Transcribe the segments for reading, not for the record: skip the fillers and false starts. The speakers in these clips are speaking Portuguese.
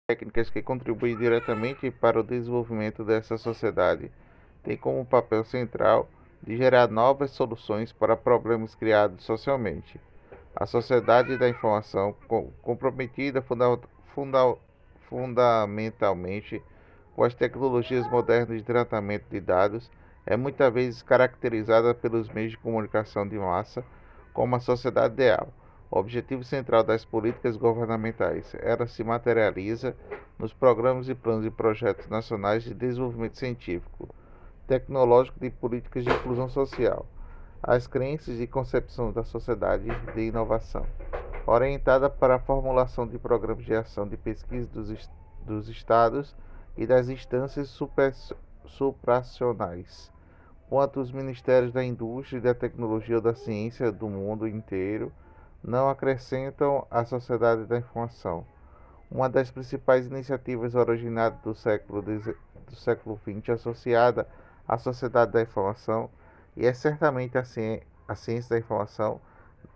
técnicas que contribuem diretamente para o desenvolvimento dessa sociedade têm como papel central de gerar novas soluções para problemas criados socialmente. A sociedade da informação, comprometida fundamentalmente com as tecnologias modernas de tratamento de dados, é muitas vezes caracterizada pelos meios de comunicação de massa como a sociedade ideal. O objetivo central das políticas governamentais, ela se materializa nos programas e planos e projetos nacionais de desenvolvimento científico, tecnológico e políticas de inclusão social, as crenças e concepção da sociedade de inovação, orientada para a formulação de programas de ação de pesquisa dos estados e das instâncias supranacionais, quanto os ministérios da indústria, da tecnologia ou da ciência do mundo inteiro, não acrescentam à sociedade da informação. Uma das principais iniciativas originadas do século XX associada à sociedade da informação, e é certamente a ciência da informação,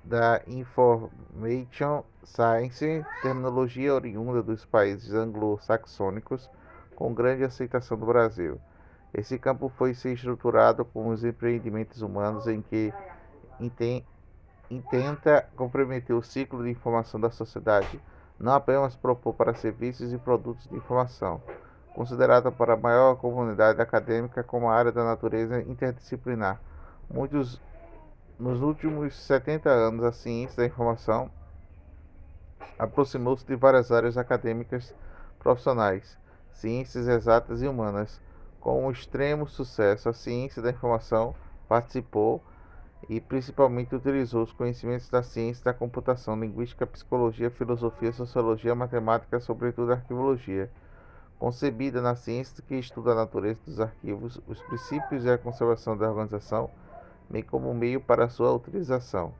da Information Science, terminologia oriunda dos países anglo-saxônicos, com grande aceitação no Brasil. Esse campo foi se estruturado com os empreendimentos humanos em que intenta compreender o ciclo de informação da sociedade, não apenas propor para serviços e produtos de informação, considerada para a maior comunidade acadêmica como a área da natureza interdisciplinar. Muitos Nos últimos 70 anos, a ciência da informação aproximou-se de várias áreas acadêmicas profissionais, ciências exatas e humanas. Com um extremo sucesso, a ciência da informação participou e principalmente utilizou os conhecimentos da ciência da computação, linguística, psicologia, filosofia, sociologia, matemática, sobretudo arquivologia. Concebida na ciência que estuda a natureza dos arquivos, os princípios e a conservação da organização, bem como meio para sua utilização,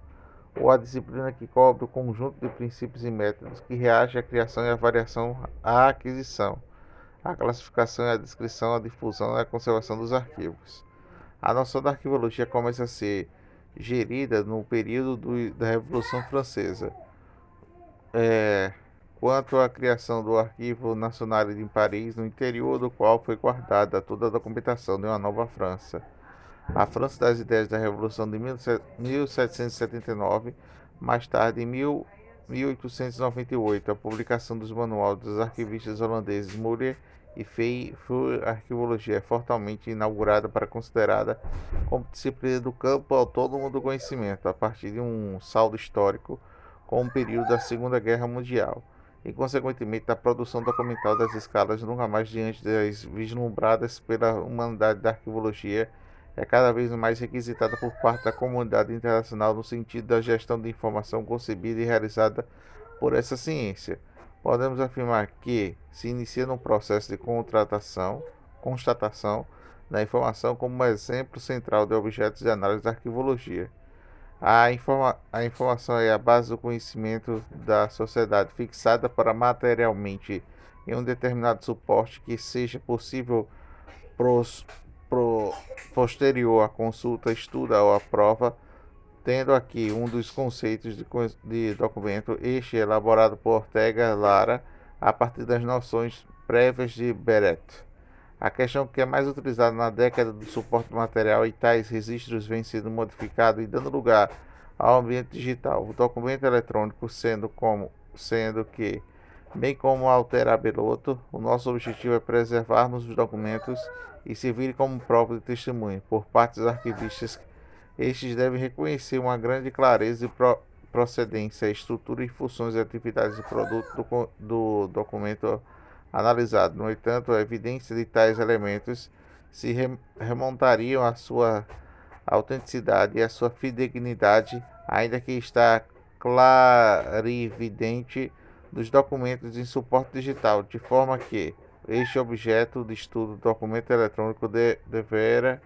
ou a disciplina que cobre o conjunto de princípios e métodos que reage à criação e à variação, à aquisição, à classificação e à descrição, à difusão e à conservação dos arquivos. A noção da arquivologia começa a ser gerida no período da Revolução Francesa, quanto à criação do Arquivo Nacional em Paris, no interior do qual foi guardada toda a documentação de uma nova França. A França das ideias da Revolução de 1779, mais tarde, em 1898, a publicação dos manuais dos arquivistas holandeses Muller e Fay foi a arquivologia fortemente inaugurada para considerada como disciplina do campo autônomo do conhecimento, a partir de um saldo histórico com o período da Segunda Guerra Mundial, e consequentemente da produção documental das escalas nunca mais diante das vislumbradas pela humanidade da arquivologia é cada vez mais requisitada por parte da comunidade internacional no sentido da gestão de informação concebida e realizada por essa ciência. Podemos afirmar que se inicia num processo de constatação da informação como um exemplo central de objetos de análise da arquivologia. A informação é a base do conhecimento da sociedade, fixada para materialmente em um determinado suporte que seja possível pros, posterior à consulta, estudo ou à prova, tendo aqui um dos conceitos de documento, este elaborado por Ortega Lara a partir das noções prévias de Beret. A questão que é mais utilizada na década do suporte material e tais registros vem sendo modificado e dando lugar ao ambiente digital. O documento eletrônico sendo que, bem como alterar Beloto, o nosso objetivo é preservarmos os documentos e servirem como prova de testemunho por parte dos arquivistas. Estes devem reconhecer uma grande clareza de procedência, estrutura e funções e atividades do produto do documento analisado. No entanto, a evidência de tais elementos se remontariam à sua autenticidade e à sua fidedignidade, ainda que está clarividente dos documentos em suporte digital, de forma que este objeto de estudo, documento eletrônico, deverá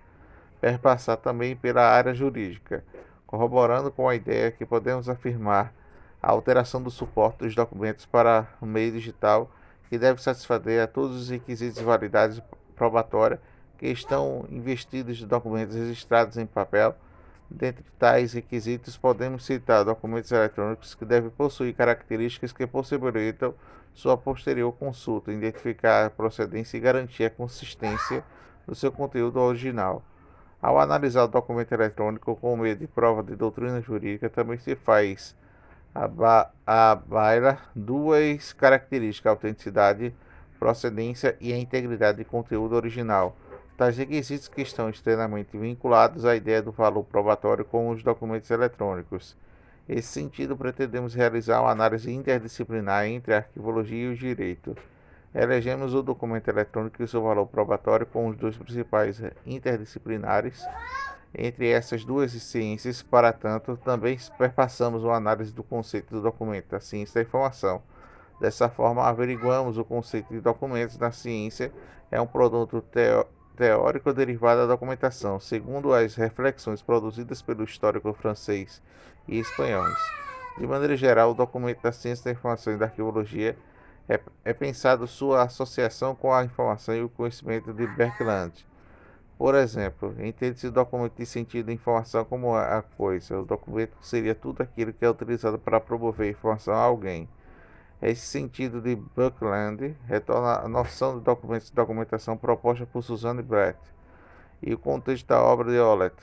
perpassar também pela área jurídica, corroborando com a ideia que podemos afirmar a alteração do suporte dos documentos para o meio digital, que deve satisfazer a todos os requisitos de validade probatória que estão investidos de documentos registrados em papel. Dentre tais requisitos, podemos citar documentos eletrônicos que devem possuir características que possibilitam sua posterior consulta, identificar a procedência e garantir a consistência do seu conteúdo original. Ao analisar o documento eletrônico com meio de prova de doutrina jurídica, também se faz a baila duas características: a autenticidade, procedência e a integridade de conteúdo original. Tais requisitos que estão extremamente vinculados à ideia do valor probatório com os documentos eletrônicos. Nesse sentido, pretendemos realizar uma análise interdisciplinar entre a arquivologia e o direito. Elegemos o documento eletrônico e seu valor probatório como os dois principais interdisciplinares entre essas duas ciências. Para tanto, também perpassamos uma análise do conceito do documento da ciência da informação. Dessa forma, averiguamos o conceito de documentos na ciência é um produto teórico derivado da documentação, segundo as reflexões produzidas pelo histórico francês e espanhóis. De maneira geral, o documento da ciência da informação e da arqueologia é pensado sua associação com a informação e o conhecimento de Berkland. Por exemplo, entende-se o documento de sentido de informação como a coisa. O documento seria tudo aquilo que é utilizado para promover informação a alguém. Esse sentido de Buckland retorna à noção de documentos de documentação proposta por Susan Brett e o contexto da obra de Olet.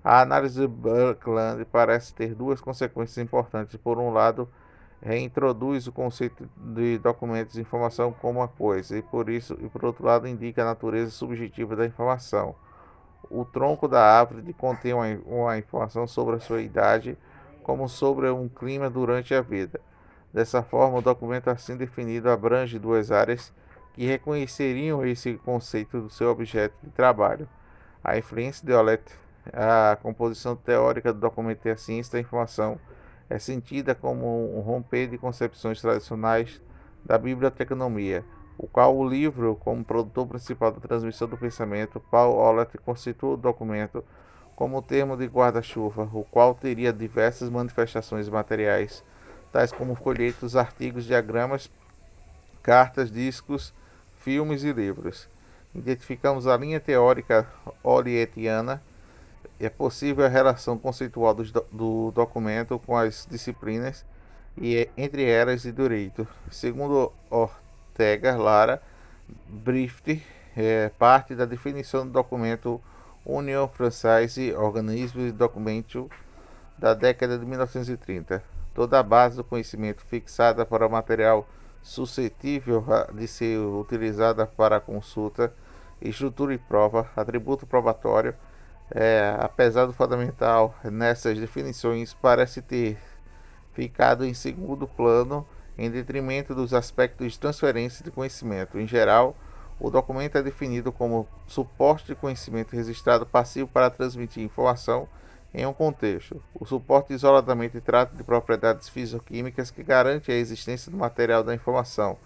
A análise de Buckland parece ter duas consequências importantes. Por um lado, reintroduz o conceito de documentos de informação como uma coisa, e por outro lado, indica a natureza subjetiva da informação. O tronco da árvore contém uma informação sobre a sua idade, como sobre um clima durante a vida. Dessa forma, o documento assim definido abrange duas áreas que reconheceriam esse conceito do seu objeto de trabalho. A influência de Olet, a composição teórica do documento e a ciência da informação é sentida como um romper de concepções tradicionais da biblioteconomia, o qual o livro, como produtor principal da transmissão do pensamento. Paul Olet constitui o documento como termo de guarda-chuva, o qual teria diversas manifestações materiais, tais como folhetos, artigos, diagramas, cartas, discos, filmes e livros. Identificamos a linha teórica olietiana. É possível a relação conceitual do documento com as disciplinas, e entre elas e direito. Segundo Ortega Lara, Brift parte da definição do documento Union Française Organisme de Documento da década de 1930. Toda a base do conhecimento fixada para o material suscetível de ser utilizada para consulta, estrutura e prova, atributo probatório. Apesar do fundamental nessas definições, parece ter ficado em segundo plano em detrimento dos aspectos de transferência de conhecimento. Em geral, o documento é definido como suporte de conhecimento registrado passivo para transmitir informação em um contexto. O suporte isoladamente trata de propriedades físico-químicas que garantem a existência do material da informação,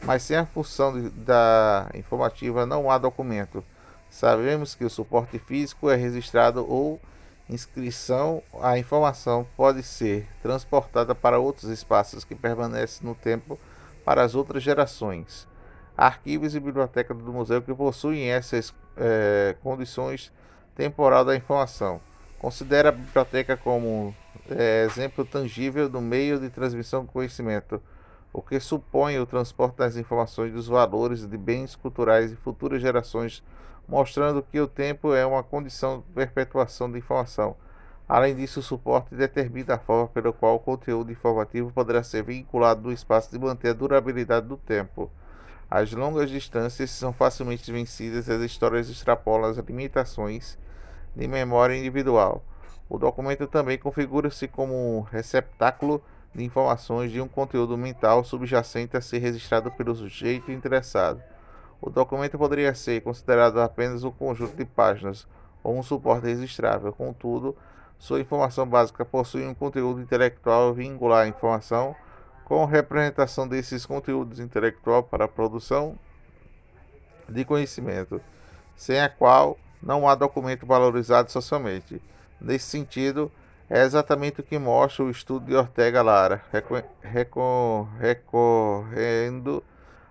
mas sem a função da informativa não há documento. Sabemos que o suporte físico é registrado ou inscrição. A informação pode ser transportada para outros espaços que permanecem no tempo para as outras gerações. Arquivos e bibliotecas do museu que possuem essas condições temporal da informação. Considera a biblioteca como exemplo tangível do meio de transmissão do conhecimento, o que supõe o transporte das informações, dos valores, de bens culturais e futuras gerações, mostrando que o tempo é uma condição de perpetuação da informação. Além disso, o suporte determina a forma pela qual o conteúdo informativo poderá ser vinculado no espaço de manter a durabilidade do tempo. As longas distâncias são facilmente vencidas e as histórias extrapolam as limitações de memória individual. O documento também configura-se como um receptáculo de informações de um conteúdo mental subjacente a ser registrado pelo sujeito interessado. O documento poderia ser considerado apenas um conjunto de páginas ou um suporte registrável. Contudo, sua informação básica possui um conteúdo intelectual vincular à informação, com representação desses conteúdos intelectual para a produção de conhecimento, sem a qual não há documento valorizado socialmente. Nesse sentido, é exatamente o que mostra o estudo de Ortega Lara, recorrendo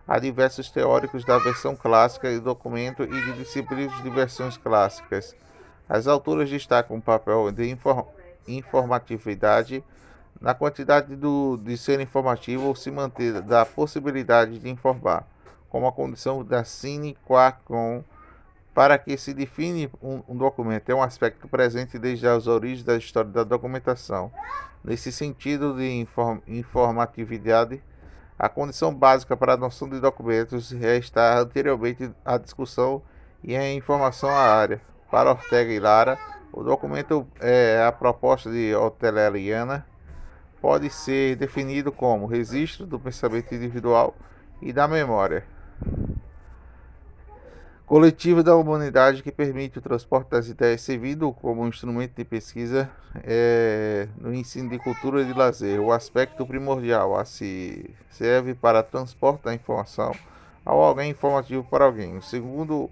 a diversos teóricos da versão clássica do documento e de disciplinas de versões clássicas. As autoras destacam o papel de informatividade na quantidade de ser informativo ou se manter da possibilidade de informar, como a condição da sine qua non para que se define um documento. É um aspecto presente desde as origens da história da documentação. Nesse sentido de informatividade, a condição básica para a adoção de documentos é estar anteriormente à discussão e a informação à área. Para Ortega e Lara, o documento a proposta de Otteliana pode ser definido como registro do pensamento individual e da memória coletiva da humanidade que permite o transporte das ideias, servindo como um instrumento de pesquisa no ensino de cultura e de lazer. O aspecto primordial se serve para transporte da informação ao alguém informativo para alguém. Segundo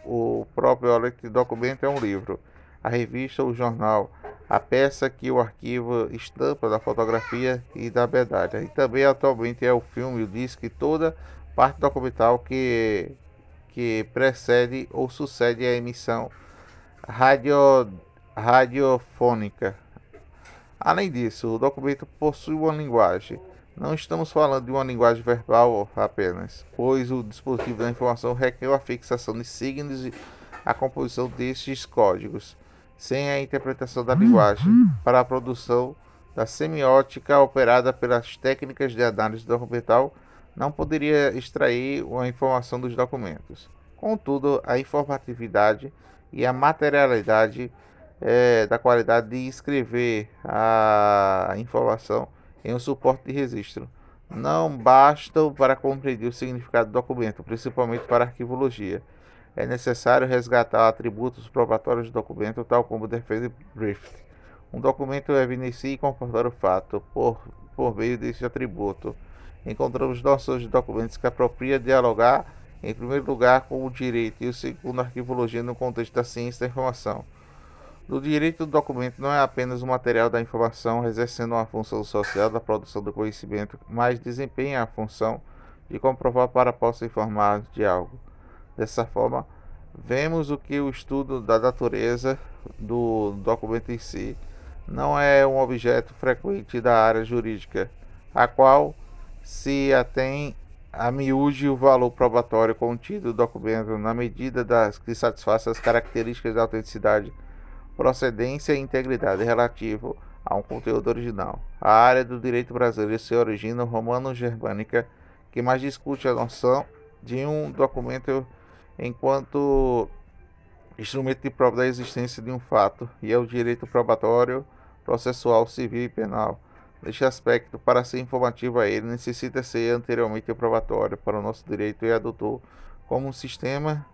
o próprio Alec, documento é um livro, a revista, o jornal, a peça que o arquivo estampa da fotografia e da verdade. E também atualmente é o filme, o disco e toda parte documental que precede ou sucede a emissão radio, radiofônica. Além disso, o documento possui uma linguagem. Não estamos falando de uma linguagem verbal apenas, pois o dispositivo da informação requer a fixação de signos e a composição destes códigos, sem a interpretação da linguagem, para a produção da semiótica operada pelas técnicas de análise documental, não poderia extrair a informação dos documentos. Contudo, a informatividade e a materialidade da qualidade de escrever a informação em um suporte de registro não bastam para compreender o significado do documento, principalmente para a arquivologia. É necessário resgatar atributos probatórios do documento, tal como defende Griffith. Um documento evidencia e comportar o fato por meio deste atributo. Encontramos noções de documentos que apropria dialogar, em primeiro lugar, com o direito e o segundo, a arquivologia no contexto da ciência da informação. O direito do documento não é apenas o material da informação exercendo uma função social da produção do conhecimento, mas desempenha a função de comprovar para possa informar de algo. Dessa forma, vemos o que o estudo da natureza do documento em si não é um objeto frequente da área jurídica, a qual se atém a miúde o valor probatório contido no documento na medida que satisfaça as características da autenticidade, procedência e integridade relativo a um conteúdo original. A área do direito brasileiro se origina romano-germânica, que mais discute a noção de um documento enquanto instrumento de prova da existência de um fato, e é o direito probatório, processual, civil e penal. Neste aspecto, para ser informativo a ele, necessita ser anteriormente probatório para o nosso direito e adotou como um sistema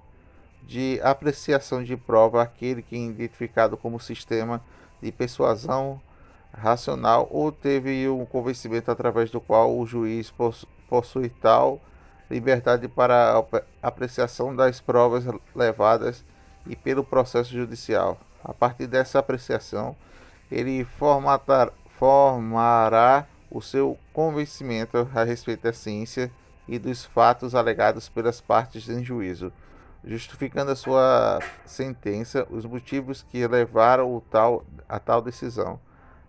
de apreciação de prova aquele que é identificado como sistema de persuasão racional ou teve um convencimento através do qual o juiz possui tal liberdade para a apreciação das provas levadas e pelo processo judicial. A partir dessa apreciação, ele formará o seu convencimento a respeito da ciência e dos fatos alegados pelas partes em juízo, justificando a sua sentença, os motivos que levaram a tal decisão.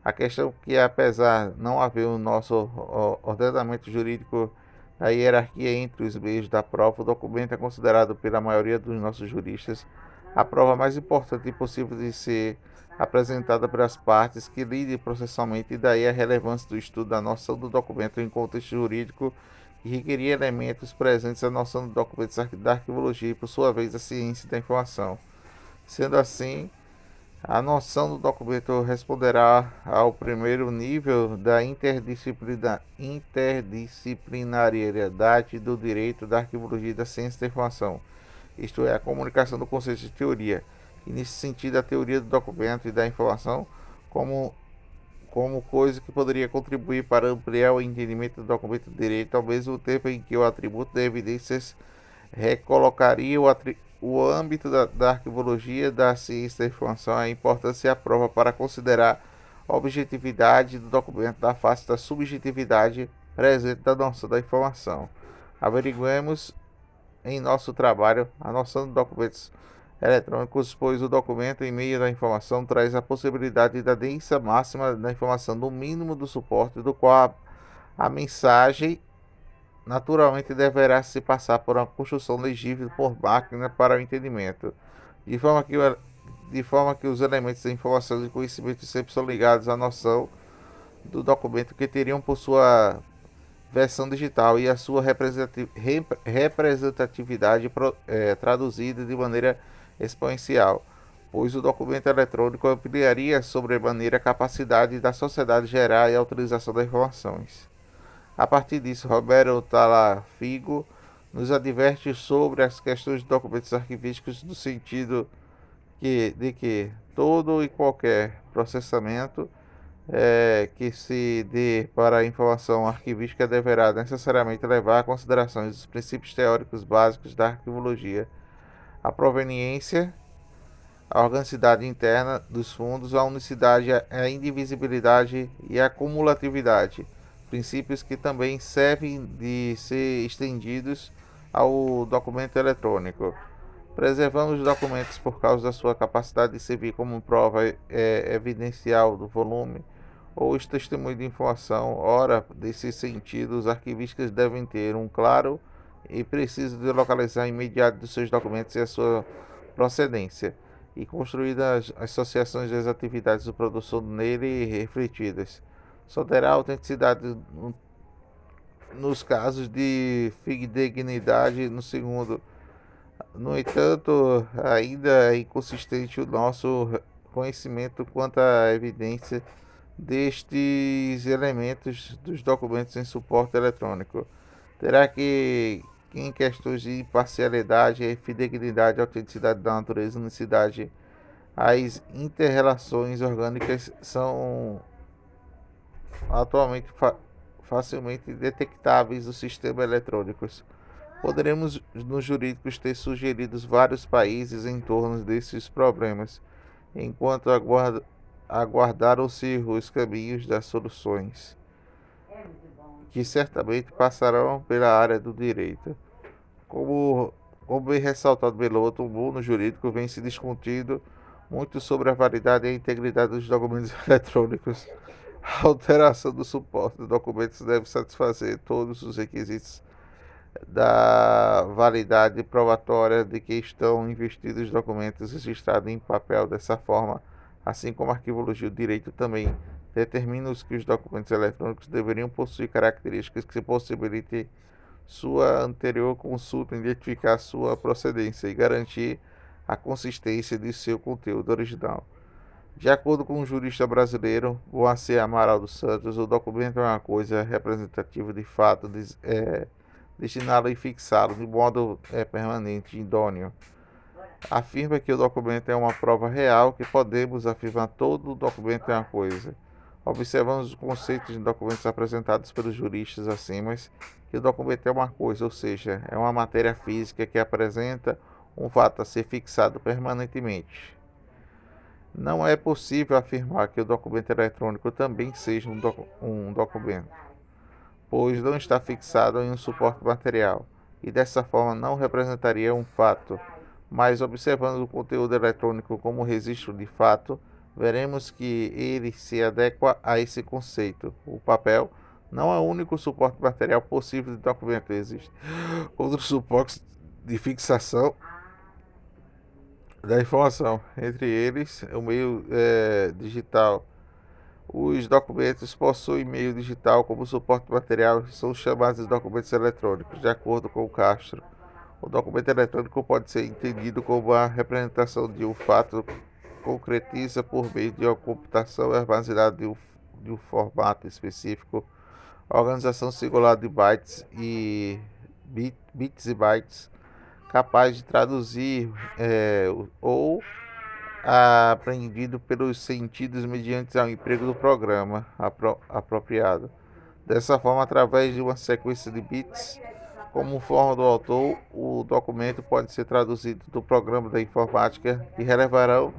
A questão que, apesar não haver o nosso ordenamento jurídico da hierarquia entre os meios da prova, o documento é considerado pela maioria dos nossos juristas a prova mais importante possível de ser apresentada pelas partes que lidem processualmente, e daí a relevância do estudo da noção do documento em contexto jurídico, que requeria elementos presentes na noção do documento da arquivologia e, por sua vez, da ciência da informação. Sendo assim, a noção do documento responderá ao primeiro nível da interdisciplinariedade do direito, da arquivologia e da ciência da informação, isto é, a comunicação do conceito de teoria, e nesse sentido a teoria do documento e da informação como coisa que poderia contribuir para ampliar o entendimento do documento de direito, ao mesmo tempo em que o atributo de evidências recolocaria o âmbito da arquivologia da ciência da informação, a importância e a prova para considerar a objetividade do documento da face da subjetividade presente da noção da informação. Averiguemos em nosso trabalho a noção de documentos eletrônicos, pois o documento em meio da informação traz a possibilidade da densa máxima da informação, do mínimo do suporte, do qual a mensagem naturalmente deverá se passar por uma construção legível por máquina para o entendimento, de forma que, de forma que os elementos da informação e conhecimento sempre são ligados à noção do documento que teriam por sua versão digital e a sua representatividade traduzida de maneira exponencial, pois o documento eletrônico ampliaria sobremaneira a capacidade da sociedade de gerar e a utilização das informações. A partir disso, Roberto Talafigo nos adverte sobre as questões de documentos arquivísticos no sentido de que todo e qualquer processamento que se dê para a informação arquivística deverá necessariamente levar a considerações os princípios teóricos básicos da arquivologia, a proveniência, a organicidade interna dos fundos, a unicidade, a indivisibilidade e a cumulatividade, princípios que também servem de ser estendidos ao documento eletrônico. Preservamos os documentos por causa da sua capacidade de servir como prova evidencial do volume ou testemunho de informação. Ora, desse sentido, os arquivistas devem ter um claro e preciso de localizar imediato dos seus documentos e a sua procedência, e construir as associações das atividades do produtor nele refletidas. Só terá autenticidade nos casos de fidedignidade no segundo. No entanto, ainda é inconsistente o nosso conhecimento quanto à evidência destes elementos dos documentos em suporte eletrônico. Terá que, em questões de imparcialidade, fidedignidade, autenticidade da natureza, unicidade, as interrelações orgânicas são atualmente facilmente detectáveis nos sistemas eletrônicos. Poderemos, nos jurídicos, ter sugerido vários países em torno desses problemas, enquanto aguardaram-se os caminhos das soluções, que certamente passarão pela área do direito. Como bem ressaltado pelo outro, o mundo jurídico vem se discutindo muito sobre a validade e a integridade dos documentos eletrônicos. A alteração do suporte dos documentos deve satisfazer todos os requisitos da validade probatória de que estão investidos os documentos registrados em papel. Dessa forma, assim como a arquivologia, o direito também determina que os documentos eletrônicos deveriam possuir características que possibilitem sua anterior consulta, identificar sua procedência e garantir a consistência de seu conteúdo original. De acordo com o jurista brasileiro Moacir Amaral dos Santos, o documento é uma coisa representativa de fato, destiná-lo e fixá-lo de modo permanente e idôneo. Afirma que o documento é uma prova real, que podemos afirmar todo documento é uma coisa. Observamos os conceitos de documentos apresentados pelos juristas acima, que o documento é uma coisa, ou seja, é uma matéria física que apresenta um fato a ser fixado permanentemente. Não é possível afirmar que o documento eletrônico também seja um documento, pois não está fixado em um suporte material, e dessa forma não representaria um fato. Mas observando o conteúdo eletrônico como registro de fato, veremos que ele se adequa a esse conceito. O papel não é o único suporte material possível de documento. Existem outros suportes de fixação da informação, entre eles o meio digital. Os documentos possuem meio digital como suporte material e são chamados de documentos eletrônicos, de acordo com Castro. O documento eletrônico pode ser entendido como a representação de um fato concretiza por meio de uma computação armazenada de um formato específico, organização singular de bits e bytes, capaz de traduzir ou aprendido pelos sentidos mediante o emprego do programa apropriado. Dessa forma, através de uma sequência de bits, como forma do autor, o documento pode ser traduzido do programa da informática que relevarão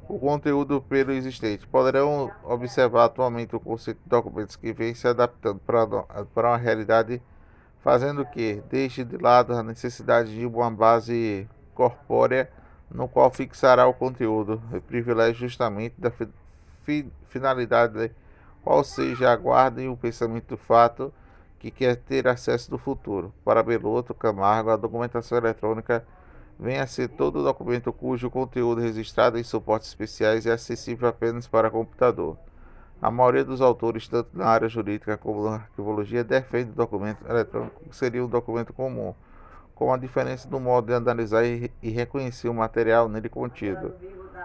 o conteúdo pelo existente. Poderão observar atualmente o conceito de documentos que vem se adaptando para uma realidade, fazendo que deixe de lado a necessidade de uma base corpórea no qual fixará o conteúdo, e privilégio justamente da finalidade, qual seja a guarda e o pensamento do fato que quer ter acesso do futuro. Para Beloto Camargo, a documentação eletrônica vem a ser todo documento cujo conteúdo registrado em suportes especiais é acessível apenas para computador. A maioria dos autores, tanto na área jurídica como na arquivologia, defende o documento eletrônico que seria um documento comum, com a diferença do modo de analisar e reconhecer o material nele contido,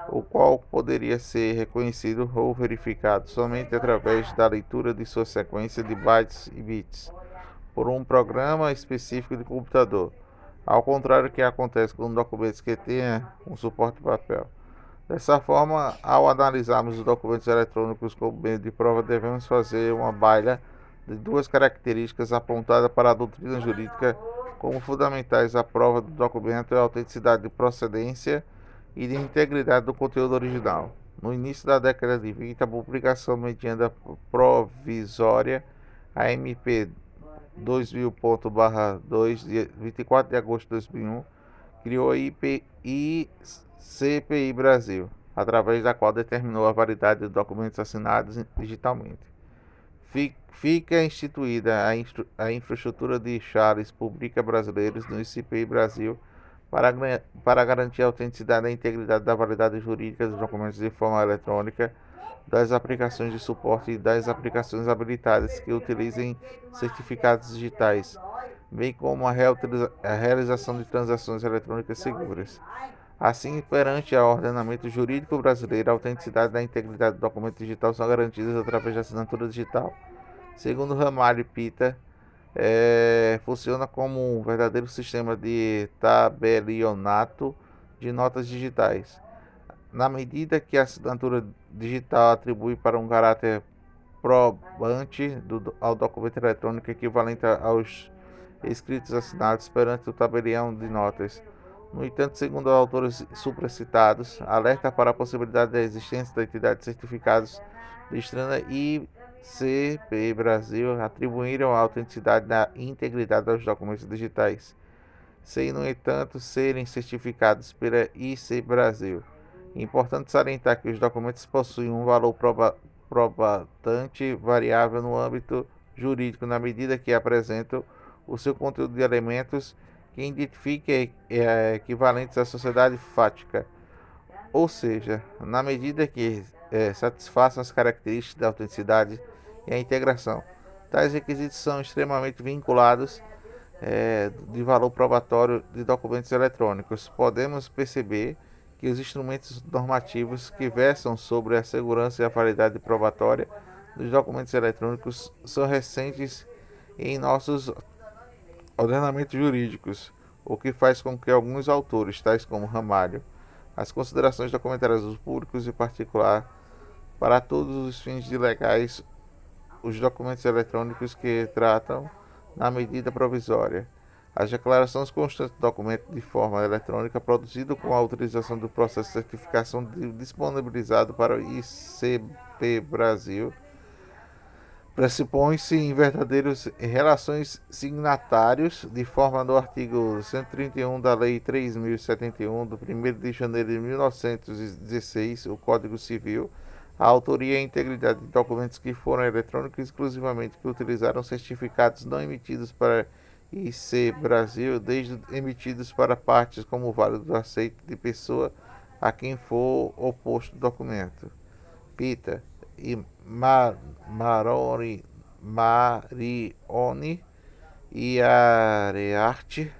o qual poderia ser reconhecido ou verificado somente através da leitura de sua sequência de bytes e bits por um programa específico de computador, ao contrário do que acontece com documentos que tenham um suporte papel. Dessa forma, ao analisarmos os documentos eletrônicos como meio de prova, devemos fazer uma baila de duas características apontadas para a doutrina jurídica como fundamentais à prova do documento: é a autenticidade de procedência e de integridade do conteúdo original. No início da década de 20, a publicação mediana provisória AMP 2000.2, de 24 de agosto de 2001, criou a ICPI Brasil, através da qual determinou a validade de documentos assinados digitalmente. Fica instituída a infraestrutura de chaves públicas brasileiras no ICPI Brasil para garantir a autenticidade e a integridade da validade jurídica dos documentos de forma eletrônica, das aplicações de suporte e das aplicações habilitadas que utilizem certificados digitais, bem como a realização de transações eletrônicas seguras. Assim, perante o ordenamento jurídico brasileiro, a autenticidade e a integridade do documento digital são garantidas através da assinatura digital. Segundo Ramalho Pita, funciona como um verdadeiro sistema de tabelionato de notas digitais. Na medida que a assinatura digital atribui para um caráter probante ao documento eletrônico equivalente aos escritos assinados perante o tabelião de notas. No entanto, segundo autores supracitados, alerta para a possibilidade da existência da entidade de certificados de estranha ICP Brasil atribuíram a autenticidade e integridade aos documentos digitais, sem, no entanto, serem certificados pela IC Brasil. É importante salientar que os documentos possuem um valor probatante variável no âmbito jurídico, na medida que apresentam o seu conteúdo de elementos que identifiquem equivalentes à sociedade fática, ou seja, na medida que satisfaçam as características da autenticidade e a integração. Tais requisitos são extremamente vinculados de valor probatório de documentos eletrônicos. Podemos perceber que os instrumentos normativos que versam sobre a segurança e a validade probatória dos documentos eletrônicos são recentes em nossos ordenamentos jurídicos, o que faz com que alguns autores, tais como Ramalho, as considerações documentárias dos públicos e particular para todos os fins de legais os documentos eletrônicos que tratam na medida provisória. As declarações constantes do documento de forma eletrônica produzido com a utilização do processo de certificação disponibilizado para o ICP Brasil pressupõe-se em verdadeiros relações signatários, de forma do artigo 131 da Lei 3.071, do 1º de janeiro de 1916, o Código Civil, a autoria e a integridade de documentos que foram eletrônicos exclusivamente que utilizaram certificados não emitidos para IC Brasil, desde emitidos para partes como válido aceito de pessoa a quem for oposto o documento. Pita e Marione e Arenarte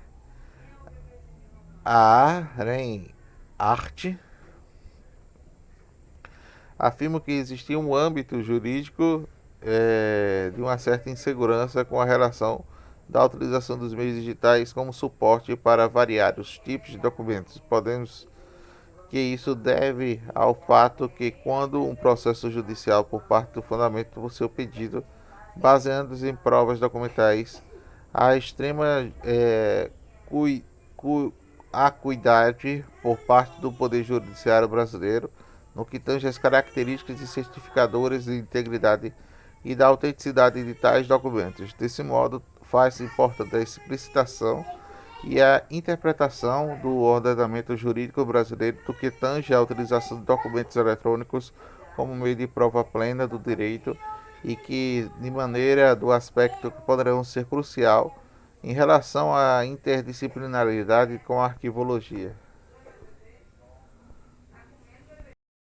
afirmam que existia um âmbito jurídico de uma certa insegurança com a relação da utilização dos meios digitais como suporte para variados tipos de documentos. Podemos que isso deve ao fato que quando um processo judicial por parte do fundamento do seu pedido, baseando-se em provas documentais, a extrema acuidade por parte do Poder Judiciário brasileiro no que tange às características de certificadores de integridade e da autenticidade de tais documentos. Desse modo, faz-se importante a explicitação e a interpretação do ordenamento jurídico brasileiro do que tange à utilização de documentos eletrônicos como meio de prova plena do direito e que, de maneira do aspecto que poderão ser crucial em relação à interdisciplinaridade com a arquivologia.